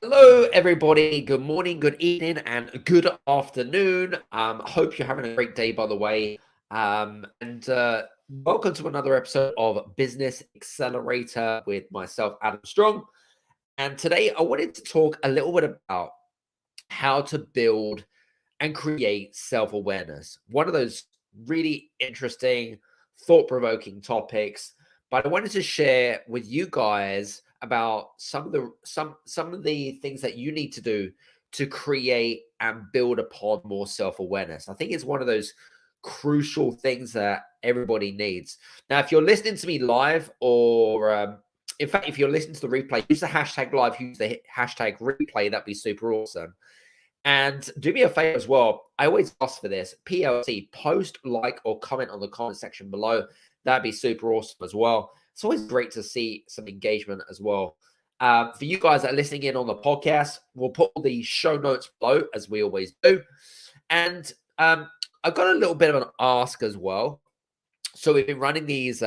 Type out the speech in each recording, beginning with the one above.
Hello, everybody. Good morning, good evening, and good afternoon. Hope you're having a great day, by the way. And welcome to another episode of Business Accelerator with myself, Adam Strong. And today I wanted to talk a little bit about how to build and create self awareness. One of those really interesting, thought provoking topics. But I wanted to share with you guys about some of the things that you need to do to create and build upon more self awareness. I think it's one of those crucial things that everybody needs. Now, if you're listening to me live, or in fact, if you're listening to the replay, use the hashtag live, use the hashtag replay. That'd be super awesome. And do me a favor as well. I always ask for this. PLC, post, like, or comment on the comment section below. That'd be super awesome as well. It's always great to see some engagement as well. For you guys that are listening in on the podcast, we'll put all the show notes below, as we always do. And I've got a little bit of an ask as well. So we've been running these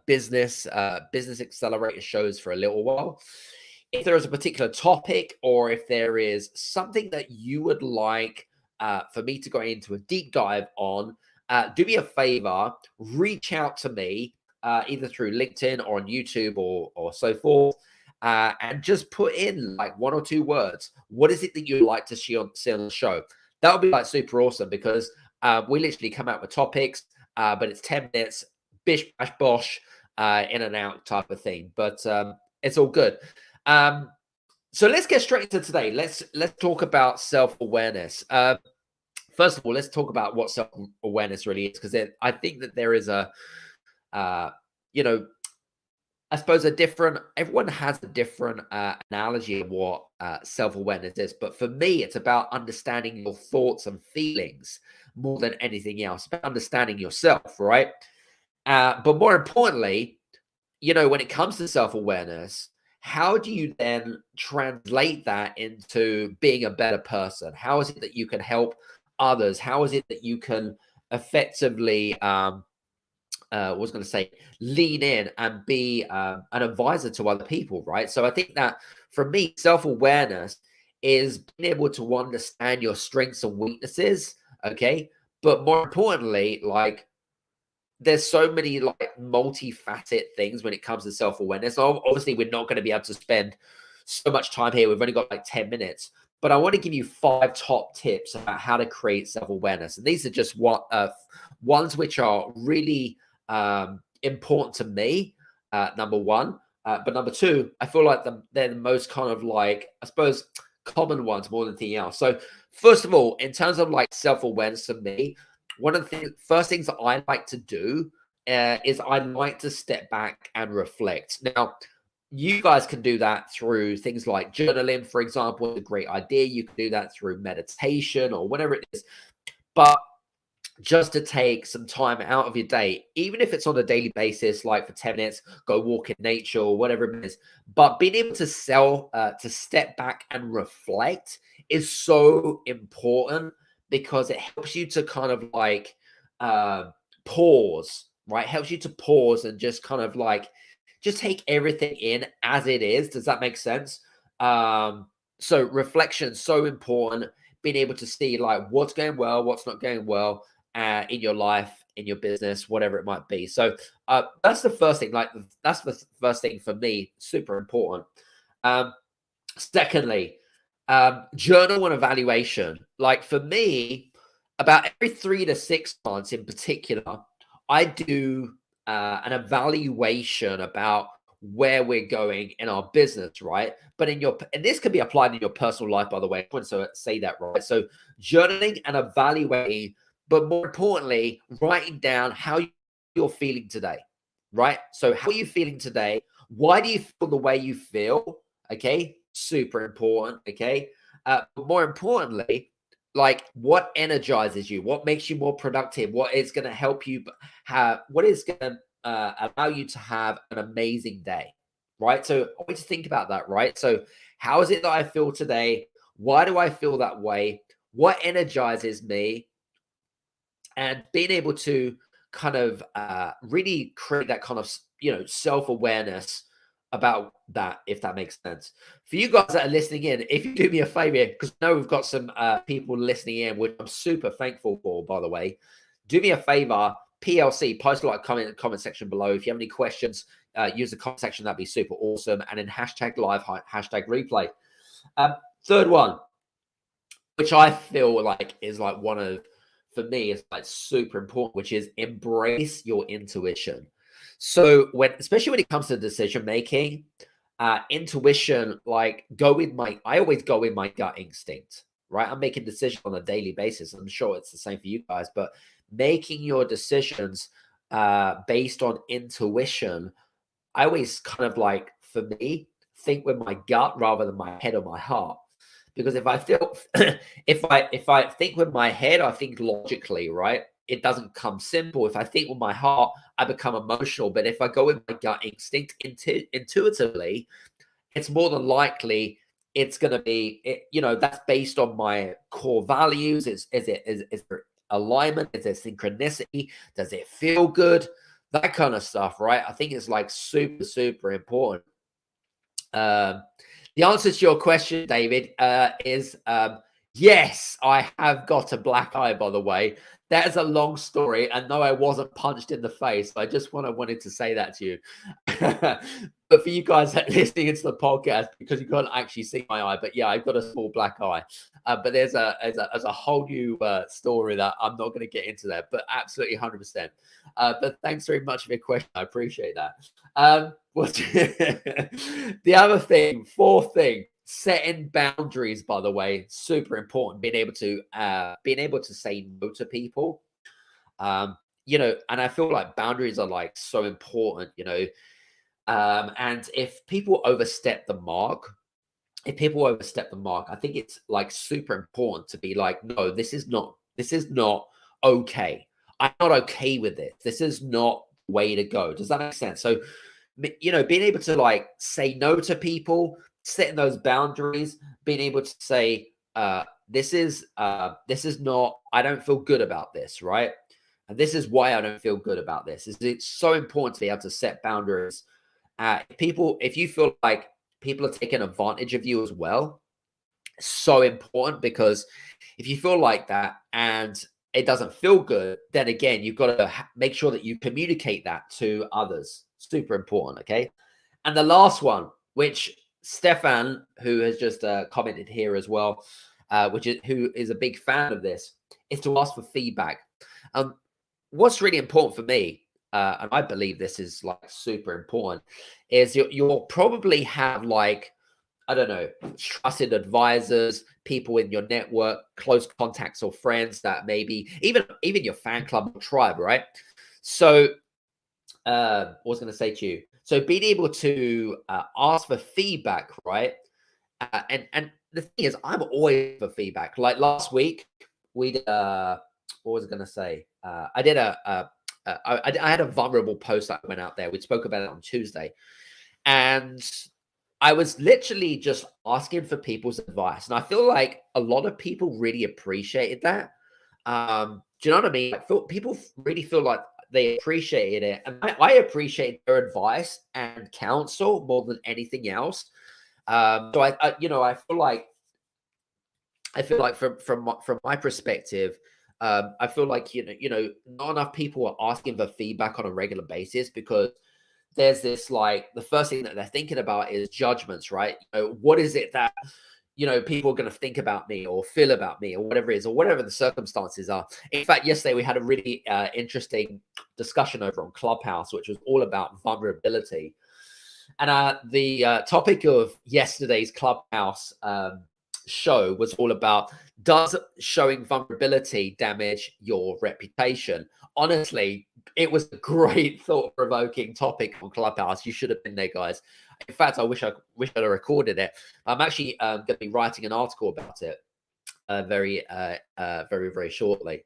business accelerator shows for a little while. If there is a particular topic, or if there is something that you would like for me to go into a deep dive on, do me a favor, reach out to me either through LinkedIn or on YouTube or so forth, and just put in like one or two words. What is it that you'd like to see on the show? That would be like super awesome, because we literally come out with topics, but it's 10 minutes, bish, bash, bosh, in and out type of thing. But it's all good. So let's get straight into today. Let's talk about self-awareness. First of all, let's talk about what self-awareness really is, because I think that there is you know, I suppose everyone has a different analogy of what self-awareness is. But for me, it's about understanding your thoughts and feelings more than anything else, about understanding yourself, right? But more importantly, when it comes to self-awareness, how do you then translate that into being a better person? How is it that you can help others? How is it that you can effectively, was going to say, lean in and be an advisor to other people, right? So I think that for me, self-awareness is being able to understand your strengths and weaknesses, okay? But more importantly, like, there's so many like multifaceted things when it comes to self-awareness. Obviously, we're not going to be able to spend so much time here. We've only got like 10 minutes, but I want to give you 5 top tips about how to create self-awareness. And these are just ones which are really important to me, number one. But number two, I feel like they're the most kind of like, I suppose, common ones more than anything else. So first of all, in terms of like self-awareness for me, one of the first things that I like to do is I like to step back and reflect. Now, you guys can do that through things like journaling, for example, is a great idea. You can do that through meditation or whatever it is. But just to take some time out of your day, even if it's on a daily basis, like for 10 minutes, go walk in nature or whatever it is. But being able to step back and reflect is so important, because it helps you to kind of like pause, right? Helps you to pause and just kind of like, just take everything in as it is. Does that make sense? So reflection is so important. Being able to see like what's going well, what's not going well, in your life, in your business, whatever it might be. So that's the first thing. Like, that's the first thing for me, super important. Secondly, journal and evaluation. Like for me, about every 3 to 6 months in particular, I do an evaluation about where we're going in our business, right? But and this can be applied in your personal life, by the way. I want to say that, right? So journaling and evaluating, but more importantly, writing down how you're feeling today, right? So how are you feeling today? Why do you feel the way you feel? Okay, super important. Okay, but more importantly, like, what energizes you? What makes you more productive? What is going to help you what is going to allow you to have an amazing day, right? So always think about that, right? So how is it that I feel today? Why do I feel that way? What energizes me? And being able to kind of really create that kind of self-awareness about that, if that makes sense. For you guys that are listening in, if you do me a favor, because I know we've got some people listening in, which I'm super thankful for, by the way. Do me a favor, PLC, post a like comment in the comment section below. If you have any questions, use the comment section. That'd be super awesome. And then hashtag live, hashtag replay. Third one, which I feel like is like one of, for me, is like super important, which is embrace your intuition. So especially when it comes to decision making, intuition, like I always go with my gut instinct, right? I'm making decisions on a daily basis. I'm sure it's the same for you guys, but making your decisions based on intuition, I always kind of like, for me, think with my gut rather than my head or my heart. Because if I feel, if I think with my head, I think logically, right? It doesn't come simple. If I think with my heart, I become emotional. But if I go with my gut instinct intuitively, it's more than likely it's going to be, that's based on my core values. Is there alignment? Is there synchronicity? Does it feel good? That kind of stuff, right? I think it's like super, super important. The answer to your question, David, is yes, I have got a black eye, by the way. That is a long story. And no, I wasn't punched in the face. I just wanted to say that to you. But for you guys that listening into the podcast, because you can't actually see my eye, but yeah, I've got a small black eye. But there's a whole new story that I'm not going to get into there, but absolutely 100%. But thanks very much for your question. I appreciate that. The other thing, fourth thing, setting boundaries, by the way, super important. Being able to say no to people. And I feel like boundaries are like so important, and if people overstep the mark, I think it's like super important to be like, no, this is not okay. I'm not okay with this. This is not the way to go. Does that make sense? So, being able to like say no to people, setting those boundaries, being able to say, this is not, I don't feel good about this, right? And this is why I don't feel good about this. It's so important to be able to set boundaries. If you feel like people are taking advantage of you as well, so important, because if you feel like that and it doesn't feel good, then again, you've got to make sure that you communicate that to others. Super important. Okay. And the last one, which Stefan, who has just commented here as well, who is a big fan of this, is to ask for feedback. What's really important for me, and I believe this is like super important, is you'll probably have like, I don't know, trusted advisors, people in your network, close contacts or friends that maybe even your fan club or tribe, right? So, what was going to say to you? So, being able to ask for feedback, right? And the thing is, I'm always for feedback. Like last week, we did, what was I going to say? I did I had a vulnerable post that went out there. We spoke about it on Tuesday, and I was literally just asking for people's advice. And I feel like a lot of people really appreciated that. Do you know what I mean? People really feel like they appreciated it. And I appreciate their advice and counsel more than anything else. So I feel like from my perspective, I feel like, not enough people are asking for feedback on a regular basis, because there's this, like, the first thing that they're thinking about is judgments, right? What is it that, people are going to think about me or feel about me or whatever it is, or whatever the circumstances are. In fact, yesterday we had a really interesting discussion over on Clubhouse, which was all about vulnerability. And the topic of yesterday's Clubhouse show was all about, does showing vulnerability damage your reputation? Honestly, it was a great thought-provoking topic on Clubhouse. You should have been there, guys. In fact, I wish I'd have recorded it. I'm actually going to be writing an article about it very, very shortly.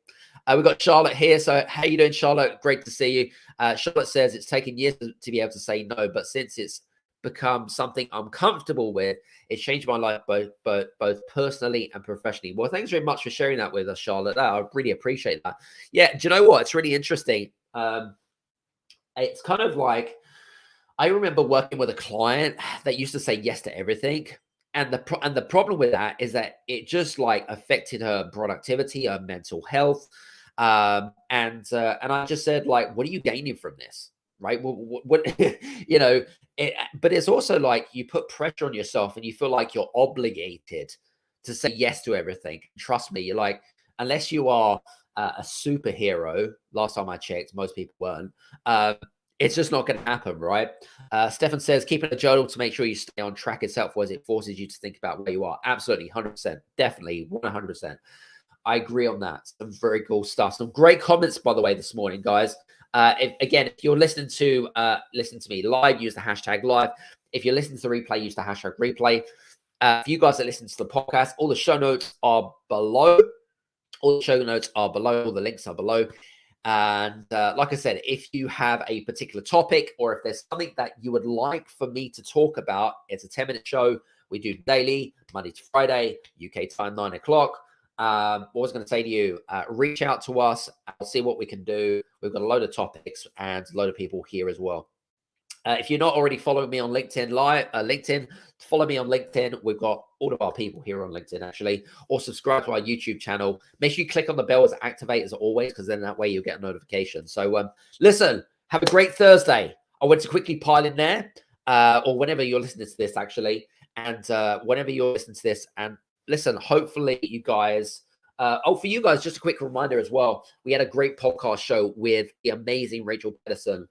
We've got Charlotte here. So how you doing, Charlotte? Great to see you. Charlotte says it's taken years to be able to say no, but since it's become something I'm comfortable with, it's changed my life both personally and professionally. Well, thanks very much for sharing that with us, Charlotte. I really appreciate that. Yeah, do you know what? It's really interesting. It's kind of like, I remember working with a client that used to say yes to everything. And the problem with that is that it just like affected her productivity, her mental health. And I just said, like, what are you gaining from this? Right. What you know, but it's also like you put pressure on yourself and you feel like you're obligated to say yes to everything. Trust me, you're like, unless you are a superhero, last time I checked, most people weren't. Um, it's just not going to happen, right? Stefan says, keeping a journal to make sure you stay on track is helpful as it forces you to think about where you are. Absolutely, 100%. Definitely, 100%. I agree on that. Some very cool stuff. Some great comments, by the way, this morning, guys. If you're listening to me live, use the hashtag live. If you're listening to the replay, use the hashtag replay. For you guys that listen to the podcast, all the show notes are below. All the show notes are below. All the links are below. And like I said, if you have a particular topic or if there's something that you would like for me to talk about, it's a 10-minute show. We do daily, Monday to Friday, UK time, 9 o'clock. What I was going to say to you, reach out to us. I'll see what we can do. We've got a load of topics and a load of people here as well. If you're not already following me on LinkedIn, follow me on LinkedIn. We've got all of our people here on LinkedIn, actually, or subscribe to our YouTube channel. Make sure you click on the bell as activate as always, because then that way you'll get a notification. So listen, have a great Thursday. I went to quickly pile in there, or whenever you're listening to this, actually, and whenever you're listening to this, and listen, hopefully you guys, for you guys, just a quick reminder as well, we had a great podcast show with the amazing Rachel Pedersen,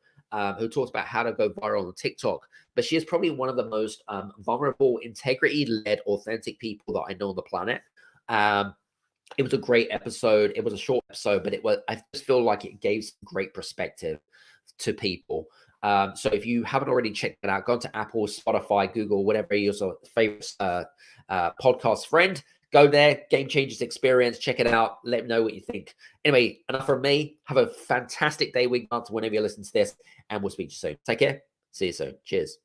who talks about how to go viral on TikTok. But she is probably one of the most vulnerable, integrity-led, authentic people that I know on the planet. It was a great episode. It was a short episode, but I just feel like it gave some great perspective to people. So if you haven't already checked it out, go to Apple, Spotify, Google, whatever your favorite podcast friend. Go there, Game Changers Experience. Check it out. Let me know what you think. Anyway, enough from me. Have a fantastic day, week, month, whenever you listen to this, and we'll speak to you soon. Take care. See you soon. Cheers.